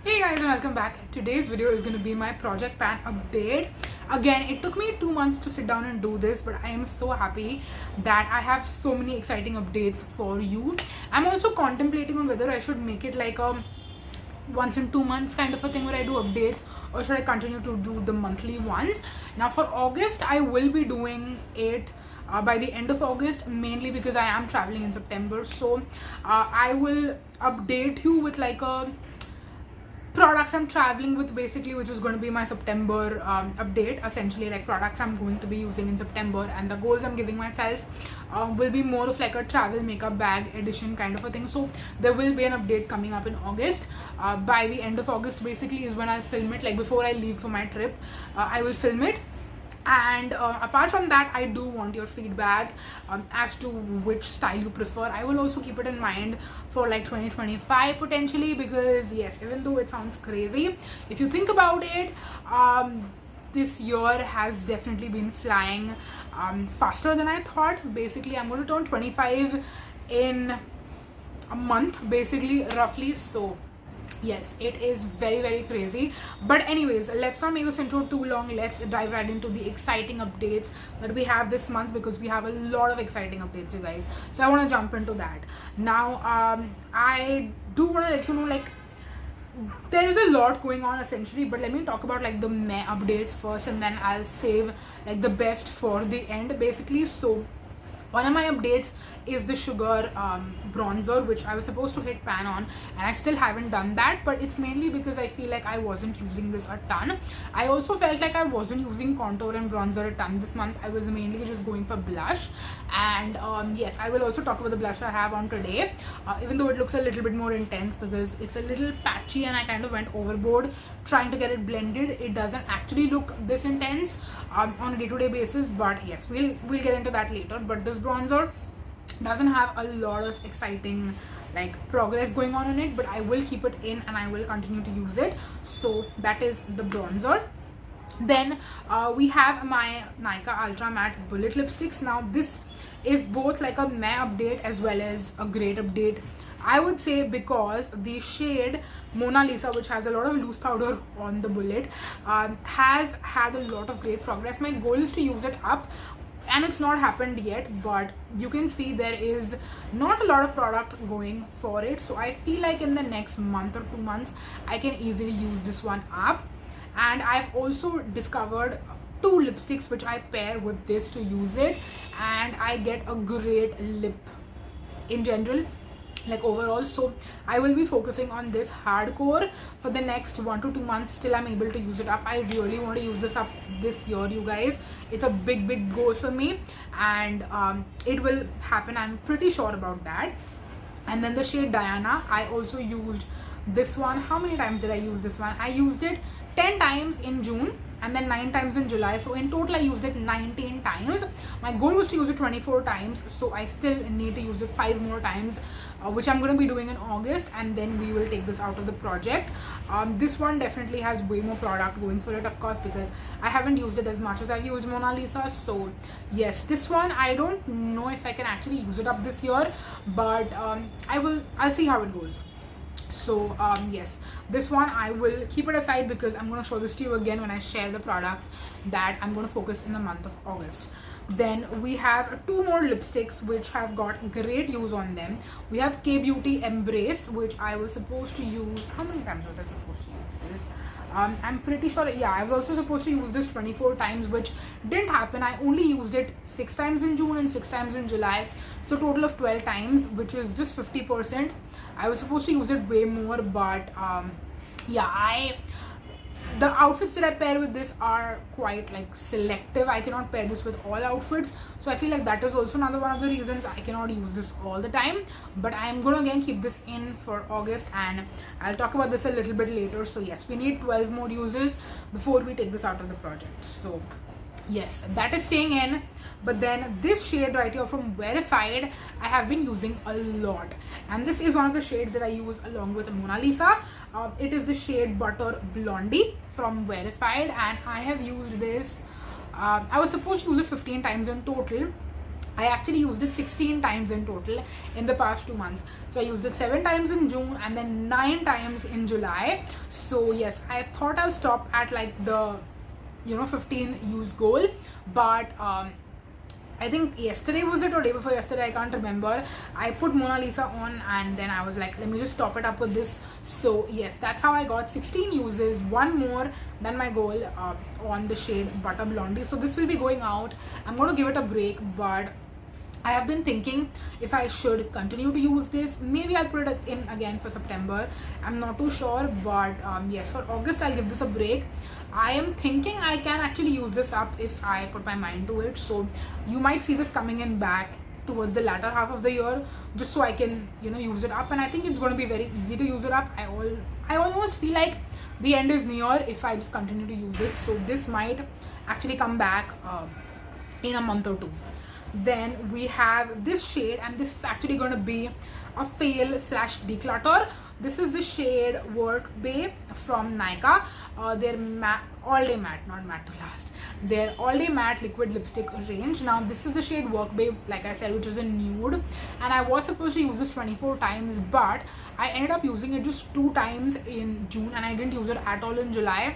Hey guys, and welcome back. Today's video is going to be my project pan update. Again, it took me 2 months to sit down and do this, but I am so happy that I have so many exciting updates for you. I'm also contemplating on whether I should make it like a once in 2 months kind of a thing where I do updates, or should I continue to do the monthly ones. Now for August, I will be doing it by the end of August, mainly because I am traveling in September. So I will update you with like a products I'm traveling with, basically, which is going to be my September update, essentially, like products I'm going to be using in September, and the goals I'm giving myself will be more of like a travel makeup bag edition kind of a thing. So there will be an update coming up in August. By the end of August basically is when I'll film it, like before I leave for my trip. I will film it. And apart from that, I do want your feedback as to which style you prefer. I will also keep it in mind for like 2025 potentially, because yes, even though it sounds crazy, if you think about it, this year has definitely been flying faster than I thought. Basically, I'm going to turn 25 in a month, basically, roughly. So yes, it is very crazy. But anyways, let's not make this intro too long. Let's dive right into the exciting updates that we have this month, because we have a lot of exciting updates, you guys. So I want to jump into that now. I do want to let you know, like, there is a lot going on essentially, but let me talk about like the meh updates first, and then I'll save like the best for the end, basically. So one of my updates is the sugar bronzer, which I was supposed to hit pan on, and I still haven't done that. But it's mainly because I feel like I wasn't using this a ton. I also felt like I wasn't using contour and bronzer a ton this month. I was mainly just going for blush. And yes, I will also talk about the blush I have on today, even though it looks a little bit more intense because it's a little patchy and I kind of went overboard trying to get it blended. It doesn't actually look this intense on a day-to-day basis, but yes, we'll get into that later. But this bronzer doesn't have a lot of exciting like progress going on in it, but I will keep it in and I will continue to use it. So that is the bronzer. Then we have my Nykaa Ultra Matte Bullet Lipsticks. Now this is both like a meh update as well as a great update, I would say, because the shade Mona Lisa, which has a lot of loose powder on the bullet, has had a lot of great progress. My goal is to use it up, and it's not happened yet, but you can see there is not a lot of product going for it. So I feel like in the next month or 2 months I can easily use this one up. And I've also discovered 2 lipsticks which I pair with this to use it, and I get a great lip in general, like overall. So I will be focusing on this hardcore for the next 1 to 2 months till I'm able to use it up. I really want to use this up this year, you guys. It's a big goal for me, and it will happen, I'm pretty sure about that. And then the shade Diana, I also used this one. How many times did I use this one? I used it 10 times in June and then 9 times in July. So in total I used it 19 times. My goal was to use it 24 times, so I still need to use it 5 more times, which I'm going to be doing in August, and then we will take this out of the project. This one definitely has way more product going for it, of course, because I haven't used it as much as I've used Mona Lisa. So yes, this one I don't know if I can actually use it up this year, but I'll see how it goes. So yes, this one I will keep it aside because I'm going to show this to you again when I share the products that I'm going to focus in the month of August. Then we have 2 more lipsticks which have got great use on them. We have K Beauty Embrace, which I was supposed to use. How many times was I supposed to use this? I'm pretty sure, yeah, I was also supposed to use this 24 times, which didn't happen. I only used it 6 times in June and 6 times in July, so total of 12 times, which is just 50%. I was supposed to use it way more, but yeah, the outfits that I pair with this are quite like selective. I cannot pair this with all outfits, so I feel like that is also another one of the reasons I cannot use this all the time. But I'm gonna again keep this in for August, and I'll talk about this a little bit later. So yes, we need 12 more uses before we take this out of the project. So yes, that is staying in. But then this shade right here from Wearified, I have been using a lot, and this is one of the shades that I use along with Mona Lisa. It is the shade Butter Blondie from Wearified, and I have used this. I was supposed to use it 15 times in total, I actually used it 16 times in total in the past 2 months. So I used it 7 times in June and then 9 times in July. So yes, I thought I'll stop at like the 15 use goal, but I think yesterday was it or day before yesterday, I can't remember, I put Mona Lisa on and then I was like, let me just top it up with this. So yes, that's how I got 16 uses, one more than my goal on the shade Butter Blondie. So this will be going out. I'm going to give it a break, but I have been thinking if I should continue to use this. Maybe I'll put it in again for September. I'm not too sure, but yes, for August I'll give this a break. I am thinking I can actually use this up if I put my mind to it. So you might see this coming in back towards the latter half of the year, just so I can use it up. And I think it's going to be very easy to use it up. I almost feel like the end is near if I just continue to use it. So this might actually come back in a month or two. Then we have this shade, and this is actually going to be a fail slash declutter. This is the shade Work Bay from Nykaa. Their all day matte, not matte to last. Their all day matte liquid lipstick range. Now this is the shade Work Bay, like I said, which is a nude, and I was supposed to use this 24 times, but I ended up using it just 2 times in June, and I didn't use it at all in July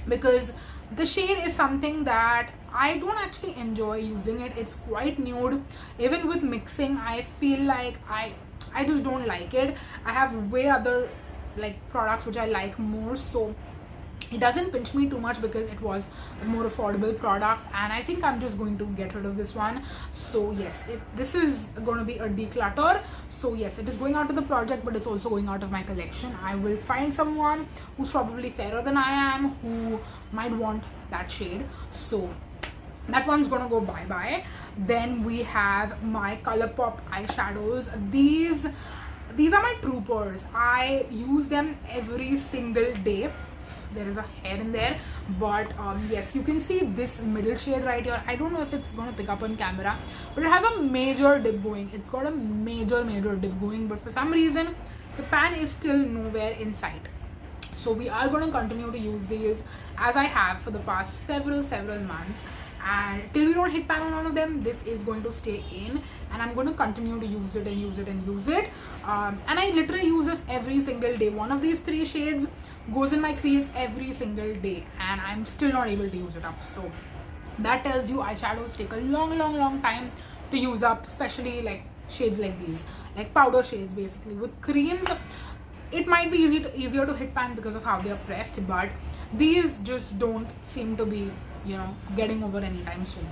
because the shade is something that I don't actually enjoy using it. It's quite nude. Even with mixing, I feel like I just don't like it. I have way other like products which I like more, so it doesn't pinch me too much because it was a more affordable product, and I think I'm just going to get rid of this one. So yes, this is going to be a declutter. So yes, it is going out of the project, but it's also going out of my collection. I will find someone who's probably fairer than I am who might want that shade, so that one's gonna go bye-bye. Then we have my Colourpop eyeshadows. These are my troopers. I use them every single day. There is a hair in there, but yes, you can see this middle shade right here. I don't know if it's gonna pick up on camera, but it has a major dip going. It's got a major dip going, but for some reason the pan is still nowhere in sight. So we are going to continue to use these as I have for the past several months, and till we don't hit pan on one of them, this is going to stay in, and I'm going to continue to use it and use it and use it. And I literally use this every single day. One of these 3 shades goes in my crease every single day, and I'm still not able to use it up. So that tells you eyeshadows take a long time to use up, especially like shades like these, like powder shades basically. With creams, it might be easier to hit pan because of how they are pressed, but these just don't seem to be getting over anytime soon.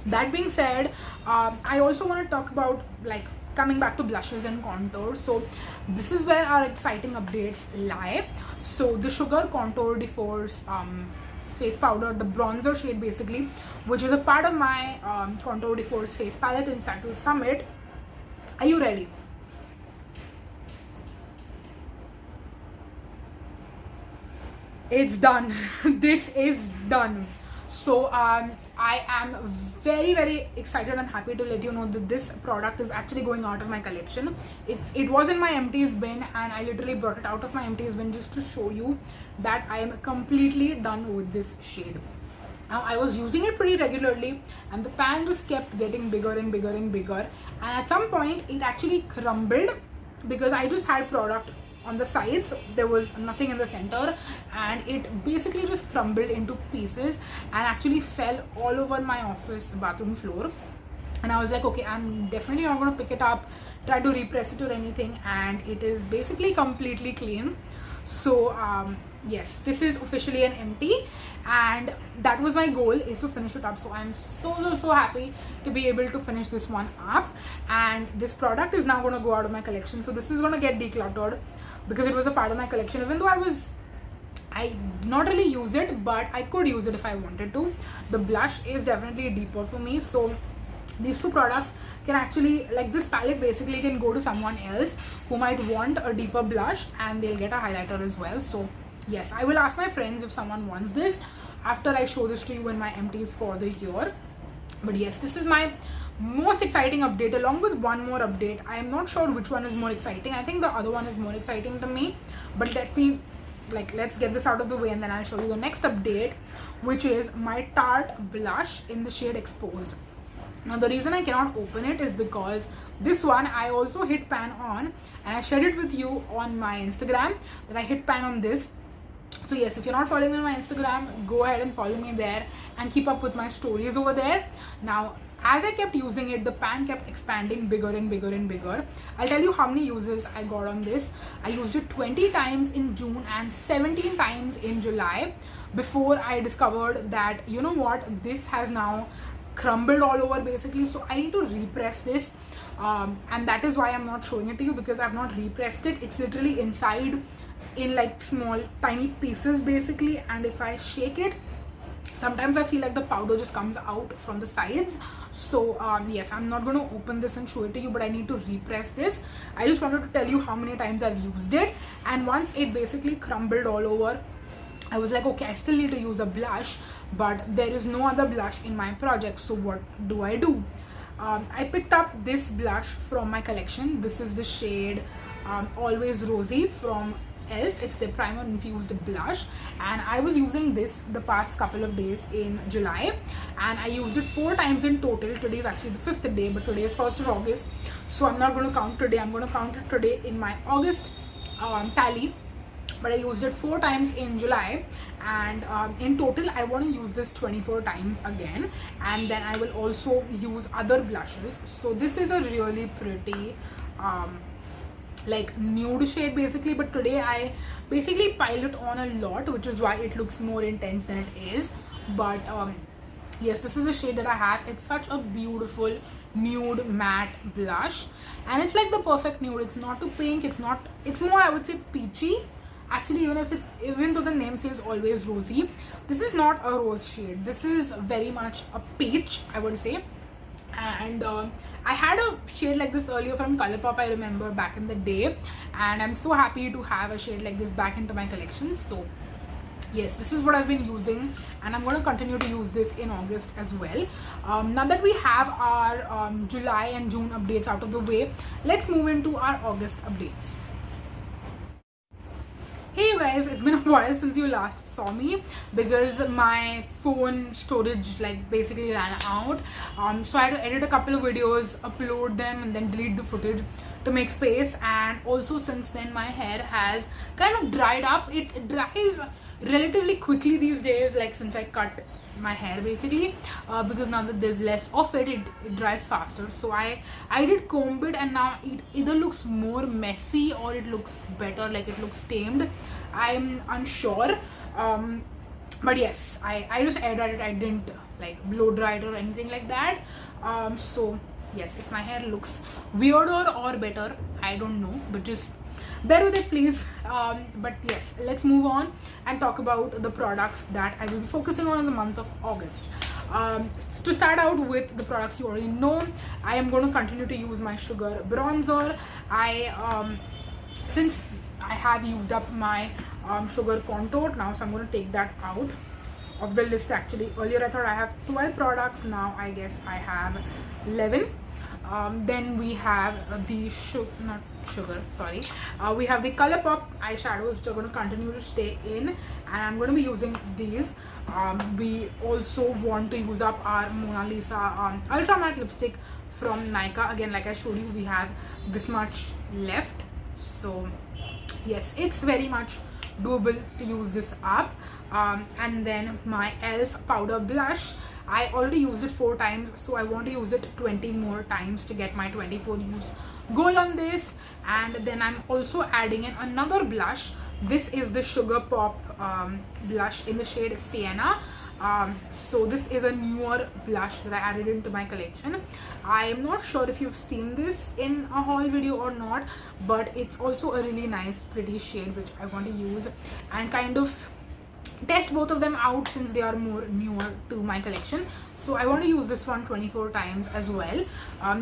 That being said, I also want to talk about like coming back to blushes and contours. So this is where our exciting updates lie. So the Sugar Contour de Force face powder, the bronzer shade basically, which is a part of my Contour de Force face palette in Subtle Summit. Are you ready? It's done. This is done. So I am very excited and happy to let you know that this product is actually going out of my collection. It was in my empties bin, and I literally brought it out of my empties bin just to show you that I am completely done with this shade. Now I was using it pretty regularly, and the pan just kept getting bigger and bigger, and at some point it actually crumbled because I just had product on the sides. There was nothing in the center, and it basically just crumbled into pieces and actually fell all over my office bathroom floor. And I was like, okay, I'm definitely not going to pick it up, try to repress it or anything, and it is basically completely clean. So yes, this is officially an empty, and that was my goal, is to finish it up. So I'm so happy to be able to finish this one up, and this product is now going to go out of my collection. So this is going to get decluttered because it was a part of my collection, even though I not really use it, but I could use it if I wanted to. The blush is definitely deeper for me, so these 2 products can actually, like this palette basically can go to someone else who might want a deeper blush, and they'll get a highlighter as well. So yes, I will ask my friends if someone wants this after I show this to you in my empties for the year. But yes, this is my most exciting update, along with one more update. I am not sure which one is more exciting. I think the other one is more exciting to me, but let's get this out of the way, and then I'll show you the next update, which is my Tarte blush in the shade Exposed. Now the reason I cannot open it is because this one I also hit pan on, and I shared it with you on my Instagram that I hit pan on this. So yes, if you're not following me on my Instagram, go ahead and follow me there and keep up with my stories over there. Now as I kept using it, the pan kept expanding bigger and bigger and bigger. I'll tell you how many uses I got on this. I used it 20 times in June and 17 times in July before I discovered that, you know what, this has now crumbled all over basically. So I need to repress this, and that is why I'm not showing it to you, because I've not repressed it. It's literally inside in like small tiny pieces basically, and if I shake it, sometimes I feel like the powder just comes out from the sides. So yes, I'm not going to open this and show it to you, but I need to repress this. I just wanted to tell you how many times I've used it, and once it basically crumbled all over, I was like, okay, I still need to use a blush, but there is no other blush in my project. So what do? I picked up this blush from my collection. This is the shade Always Rosy from Elf. It's the primer infused blush, and I was using this the past couple of days in July, and I used it 4 times in total. Today is actually the 5th day, but today is 1st of August, so I'm not going to count today. I'm going to count it today in my August tally. But I used it 4 times in July, and in total I want to use this 24 times again, and then I will also use other blushes. So this is a really pretty like nude shade basically, but today I basically piled it on a lot, which is why it looks more intense than it is. But yes, this is the shade that I have. It's such a beautiful nude matte blush, and it's like the perfect nude. It's not too pink, it's more, I would say, peachy. Actually, even though the name says Always Rosy, this is not a rose shade. This is very much a peach, I would say. And I had a shade like this earlier from Colourpop, I remember, back in the day, and I'm so happy to have a shade like this back into my collection. So yes, this is what I've been using, and I'm going to continue to use this in August as well. Now that we have our July and June updates out of the way, let's move into our August updates. Hey you guys, it's been a while since you last saw me because my phone storage like basically ran out. So I had to edit a couple of videos, upload them, and then delete the footage to make space. And also since then my hair has kind of dried up. It dries relatively quickly these days, like since I cut my hair basically, because now that there's less of it, it dries faster. So I did comb it, and now it either looks more messy or it looks better, like it looks tamed. I'm unsure, but yes, I just air dried it. I didn't like blow dry it or anything like that. So yes, if my hair looks weirder or better, I don't know, but just bear with it please. But yes, let's move on and talk about the products that I will be focusing on in the month of August. To start out with the products you already know, I am going to continue to use my sugar bronzer. Since I have used up my sugar contour now, so I'm going to take that out of the list. Actually, earlier I thought I have 12 products, now I guess I have 11. Then we have the we have the Colourpop eyeshadows, which are going to continue to stay in, and I'm going to be using these. We also want to use up our Mona Lisa ultra matte lipstick from Nykaa. Again, like I showed you, we have this much left, so yes, it's very much doable to use this up. And then my Elf powder blush, I already used it 4 times, so I want to use it 20 more times to get my 24 use goal on this. And then I'm also adding in another blush. This is the Sugar Pop blush in the shade Sienna. So this is a newer blush that I added into my collection. I am not sure if you've seen this in a haul video or not, but it's also a really nice pretty shade which I want to use and kind of test both of them out since they are more newer to my collection. So I want to use this one 24 times as well.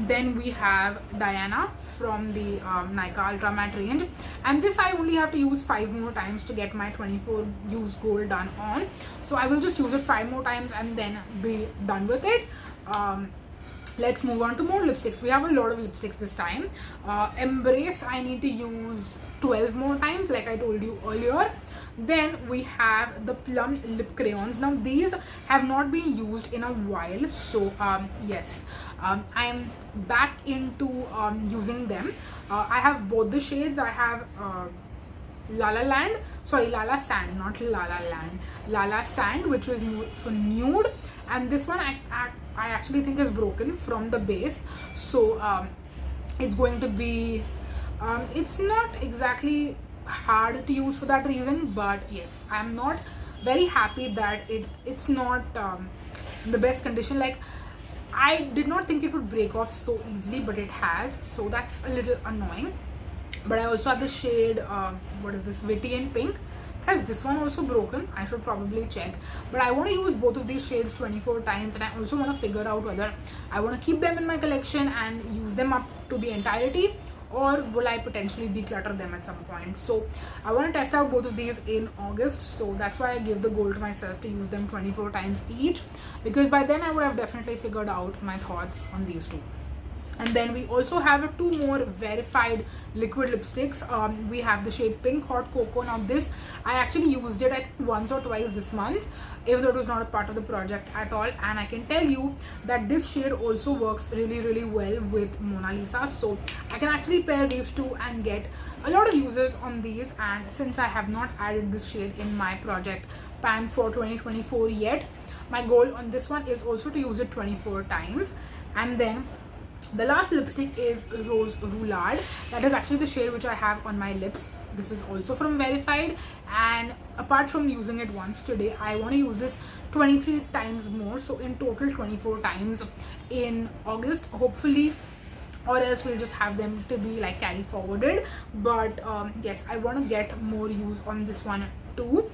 Then we have Diana from the Nykaa Ultra Matte range, and this I only have to use 5 more times to get my 24 use goal done on. So I will just use it 5 more times and then be done with it. Let's move on to more lipsticks. We have a lot of lipsticks this time. Embrace, I need to use 12 more times like I told you earlier. Then we have the Plum lip crayons. Now these have not been used in a while, so yes, I am back into using them. I have both the shades. I have Lala Sand, not Lala Land, Lala Sand, which was for nude, and this one I actually think is broken from the base, so it's going to be it's not exactly hard to use for that reason, but yes, I'm not very happy that it's not in the best condition. Like, I did not think it would break off so easily, but it has, so that's a little annoying. But I also have the shade what is this, Witty in pink. Has this one also broken? I should probably check, but I want to use both of these shades 24 times, and I also want to figure out whether I want to keep them in my collection and use them up to the entirety, or will I potentially declutter them at some point. So I want to test out both of these in August, so that's why I gave the goal to myself to use them 24 times each, because by then I would have definitely figured out my thoughts on these two. And then we also have two more Wearified liquid lipsticks. We have the shade Pink Hot Cocoa. Now this, I actually used it I think once or twice this month, even though it was not a part of the project at all, and I can tell you that this shade also works really well with Mona Lisa, so I can actually pair these two and get a lot of uses on these. And since I have not added this shade in my project pan for 2024 yet, my goal on this one is also to use it 24 times. And then the last lipstick is Rose Roulade. That is actually the shade which I have on my lips. This is also from Wearified, and apart from using it once today, I want to use this 23 times more, so in total 24 times in August, hopefully, or else we'll just have them to be like carry forwarded. But yes, I want to get more use on this one too.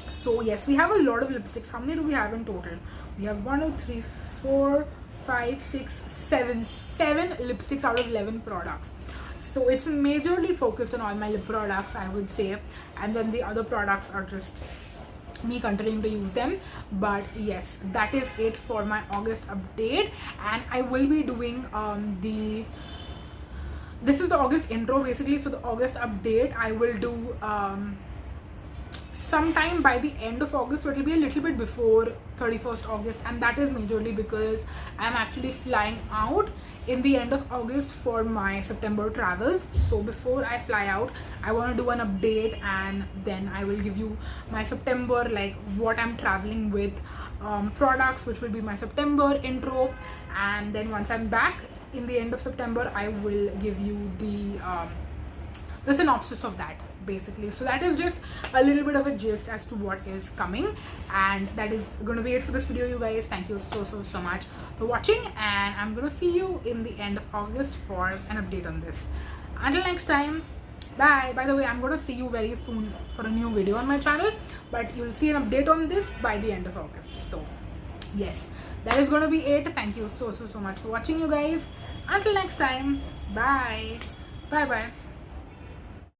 So yes, we have a lot of lipsticks. How many do we have in total? We have 1, 2, 3, 4, 5, 6, 7 lipsticks out of 11 products. So it's majorly focused on all my lip products, I would say, and then the other products are just me continuing to use them. But yes, that is it for my August update, and I will be doing this is the August intro basically. So the August update I will do sometime by the end of August, so it will be a little bit before 31st August, and that is majorly because I'm actually flying out in the end of August for my September travels. So before I fly out, I want to do an update, and then I will give you my September, like what I'm traveling with, products, which will be my September intro. And then once I'm back in the end of September, I will give you the synopsis of that basically. So that is just a little bit of a gist as to what is coming, and that is going to be it for this video, you guys. Thank you so much for watching, and I'm going to see you in the end of August for an update on this. Until next time, bye. By the way, I'm going to see you very soon for a new video on my channel, but you'll see an update on this by the end of August. So yes, that is going to be it. Thank you so much for watching, you guys. Until next time, bye.